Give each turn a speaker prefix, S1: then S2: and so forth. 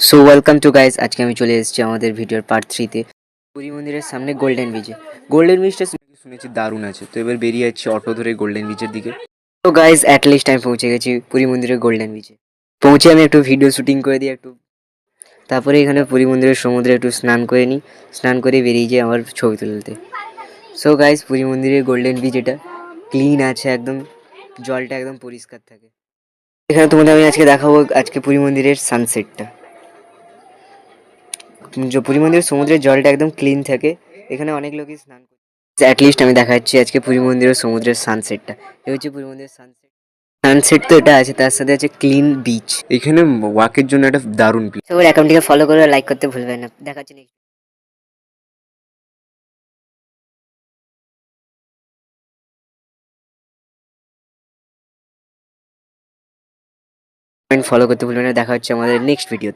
S1: So welcome to guys, আজকে আমি চলে এসেছি আমাদের ভিডিওর পার্ট 3তে। পুরী মন্দিরের সামনে গোল্ডেন বিচে। গোল্ডেন বিচটা শুনেছি দারুণ আছে, তো এবার বেরিয়ে যাচ্ছি অটো ধরে গোল্ডেন বিচের দিকে। তো গাইস, অ্যাটলিস্ট আমি পৌঁছে গেছি পুরী মন্দিরের গোল্ডেন বিচে। পৌঁছে আমি একটু ভিডিও শুটিং করে দিই একটু, তারপরে এখানে পুরী মন্দিরের সমুদ্রে একটু স্নান করে নিই। স্নান করে বেরিয়ে যাই আমার ছবি তুলতে। সো গাইস, পুরী মন্দিরের গোল্ডেন বিচ এটা ক্লিন আছে একদম, জলটা একদম পরিষ্কার থাকে। এখানে তোমাদের আমি আজকে দেখাবো আজকে পুরী মন্দিরের সানসেটটা। পুরী মন্দিরের সমুদ্রের জলটা একদম ক্লিন থাকে, এখানে অনেক লোকই স্নান করে। অ্যাটলিস্ট আমি দেখাচ্ছি আজকে পুরী মন্দিরের সমুদ্রের সানসেটটা। এই হচ্ছে পুরী মন্দিরের সানসেট। সানসেট তো এটা আছে, তার সাথে আছে ক্লিন বিচ। এখানে ওয়াকের জন্য একটা দারুণ প্লেস। সবার অ্যাকাউন্টটিকে ফলো করে লাইক করতে ভুলবেন না। দেখাচ্ছি নেক্সট ফলো করতে ভুলবেন না। দেখা হচ্ছে আমাদের নেক্সট ভিডিও।